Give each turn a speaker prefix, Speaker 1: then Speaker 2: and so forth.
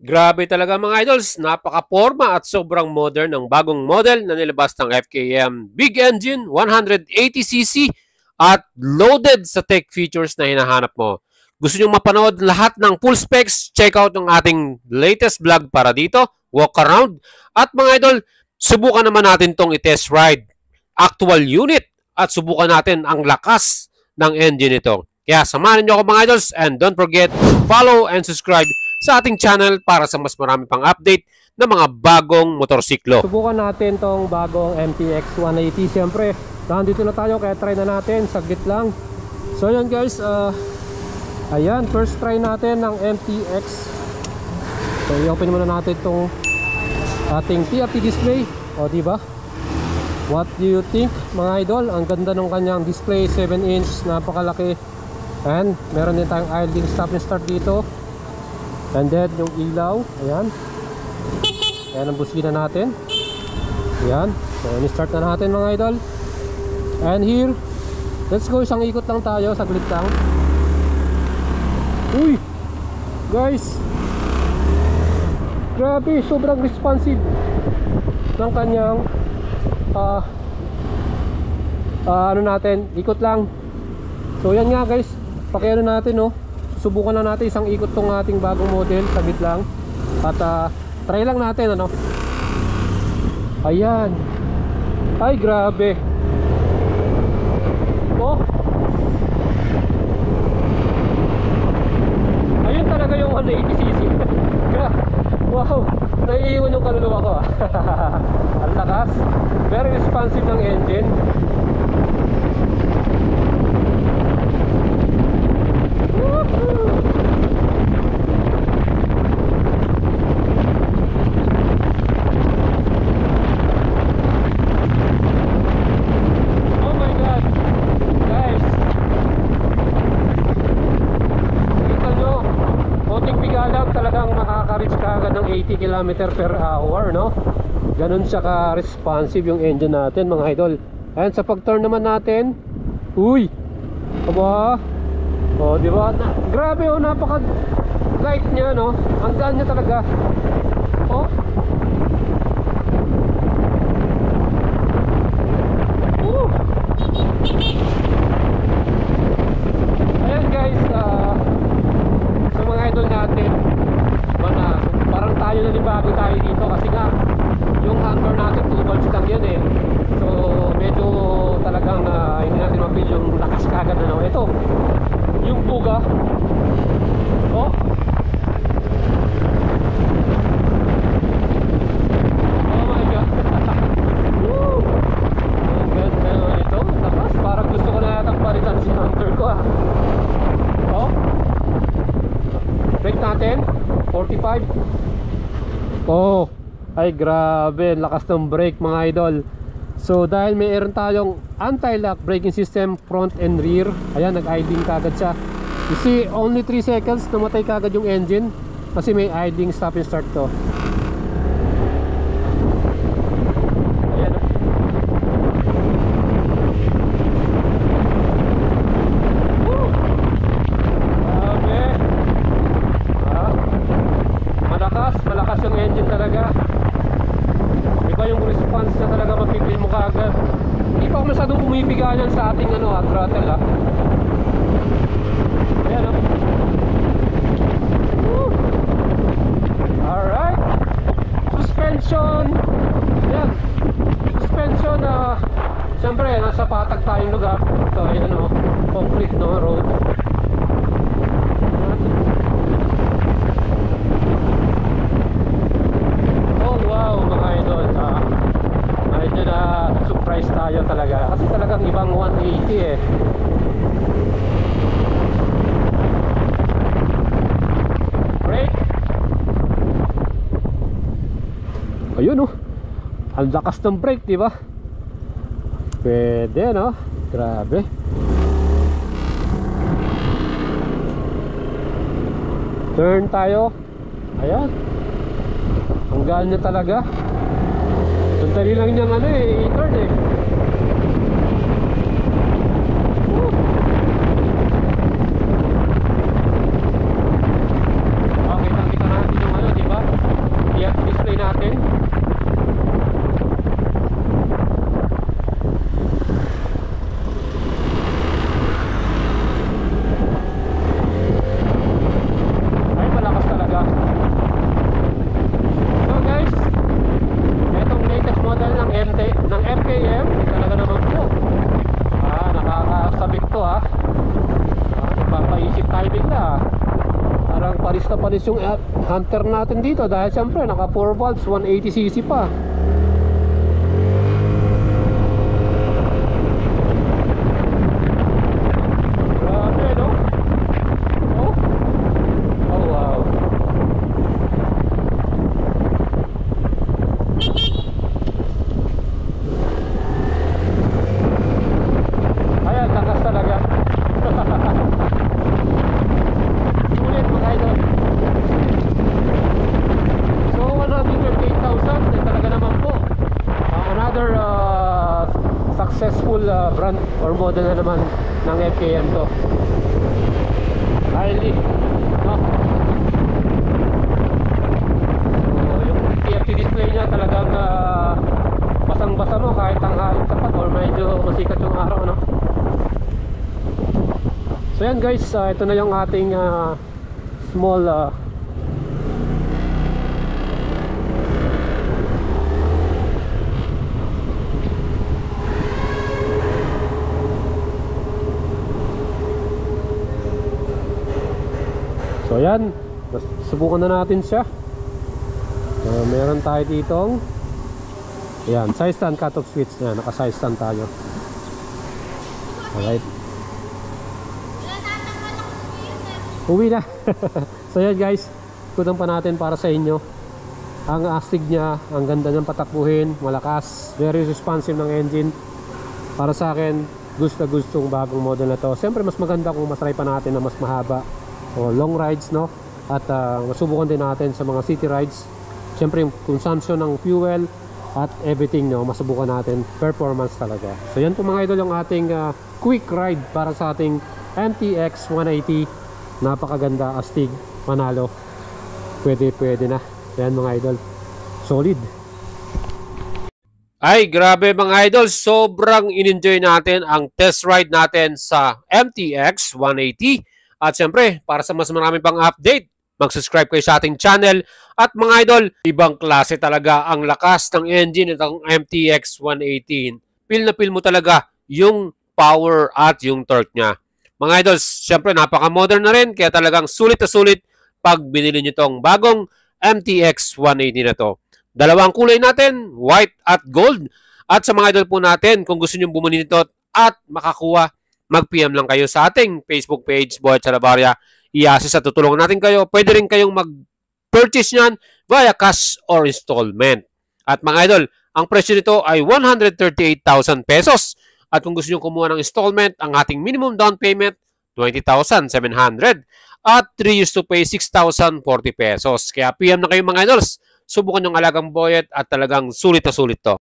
Speaker 1: Grabe talaga mga idols, napaka-porma at sobrang modern ng bagong model na nilabas ng FKM Big Engine 180cc at loaded sa tech features na hinahanap mo. Gusto nyo mapanood lahat ng full specs? Check out ng ating latest vlog para dito, walk around. At mga idol, subukan naman natin tong i-test ride. Actual unit at subukan natin ang lakas ng engine nito. Kaya samahan niyo ako mga idols and don't forget, follow and subscribe sa ating channel para sa mas marami pang update ng mga bagong motorsiklo. Subukan natin tong bagong MTX 180. Siyempre, nandito na tayo kaya try na natin. Saglit lang. So yun guys, ayan, first try natin ng MTX. So i-open muna natin tong ating TFT display. O diba? What do you think mga idol? Ang ganda ng kanyang display, 7-inch, napakalaki. And meron din tayong idling stop and start dito. And then yung ilaw, ayan. Ayan ang busina natin. Ayan. So i-start na natin mga idol. And here, let's go, isang ikot lang tayo, saglit lang. Uy! Guys! Grabe, sobrang responsive ng kanyang ano natin, ikot lang. So yan nga guys, pakiano natin oh. Subukan lang natin isang ikot tong ating bagong model, saglit lang. At try lang natin ano. Ayan. Ay grabe. Oh. Ayun talaga yung 180cc. Wow, naiiwan yung kaluluwa ko ah. Ang lakas. Very responsive ng engine. Ng 80 km per hour, no? Ganun siya ka-responsive yung engine natin mga idol. And sa pag-turn naman natin, uy! Aba! O, di ba? Grabe oh, napaka-light niya, no? Ang gaan niya talaga. Oh! Ayan guys, sa mga idol natin, parang tayo nanibago tayo dito kasi nga yung handler natin 2 volts lang yun eh. So medyo talagang hindi natin mapil yung lakas kagad na no. Ito yung buga. Oh, oh my god. Woo! Ang ganda naman ito. Lakas, parang gusto ko na yatang palitan si handler ko ah. Oh, brake natin 45. Oh, ay grabe, lakas ng brake mga idol. So dahil mayroon tayong anti-lock braking system front and rear, ayan, nag-idling kagad siya. You see, only 3 seconds namatay kagad yung engine kasi may idling stop and start to. Ayan. Malakas yung engine talaga. Iba yung response na talaga, mapipil mo kaagad. Hindi pa ako masyadong bumibigayan sa ating throttle ah. Ayan oh. Alright. Suspension. Ayan. Suspension siyempre nasa patag tayong lugar. Ito ayan oh, concrete no road. Medyo na surprise tayo talaga kasi talagang ibang 180 eh. Brake. Ayun oh, ang lakas ng brake, di ba? Pwede no, grabe. Turn tayo. Ayan, ang gaan niya talaga. Sandali lang niyang i-turn eh. Okay, nakita natin yung di ba? Japanese yung Hunter natin dito dahil siyempre naka 4 valves, 180cc pa. Grabe, no? Oh, oh wow. Ayan, lakas talaga. Ulit mga idol. So 138,000 eh, talaga naman po. Another successful brand or model na naman ng FKM to. Highly, no? So yung TFT display niya talagang basang-basa mo kahit tanghaling tapat or medyo masikat yung araw, no? So yan guys, ito na yung ating small so yan, subukan na natin siya. Meron tayo ditong yan, side stand cut-off switch na, naka side stand tayo. Alright, uwi na. So yan guys, ikutan pa natin para sa inyo. Ang astig niya, ang ganda niyang patakbuhin, malakas, very responsive ng engine. Para sa akin, gustong bagong model na to. Siyempre mas maganda kung masry pa natin na mas mahaba o long rides, no? At masubukan din natin sa mga city rides. Siyempre yung consumption ng fuel at everything, no? Masubukan natin, performance talaga. So yan po mga idol yung ating quick ride para sa ating MTX 180. Napakaganda, astig, panalo. Pwede na. Yan mga idol, solid. Ay grabe mga idol, sobrang in-enjoy natin ang test ride natin sa MTX 180. At siyempre, para sa mas marami pang update, mag-subscribe kayo sa ating channel. At mga idol, ibang klase talaga ang lakas ng engine itong MTX 118. Feel na feel mo talaga yung power at yung torque niya. Mga idol, siyempre napaka-modern na rin, kaya talagang sulit na sulit pag binili nyo itong bagong MTX 180 na to. Dalawang kulay natin, white at gold. At sa mga idol po natin, kung gusto nyo bumili nito at makakuha, mag-PM lang kayo sa ating Facebook page, Boyet Salabarria. I-assist at tutulungan natin kayo. Pwede rin kayong mag-purchase nyan via cash or installment. At mga idol, ang presyo nito ay 138,000 pesos. At kung gusto nyo kumuha ng installment, ang ating minimum down payment, 20,700. At 3 years to pay, 6,040 pesos. Kaya PM na kayo mga idols. Subukan yung alagang Boyet at talagang sulit na sulit to.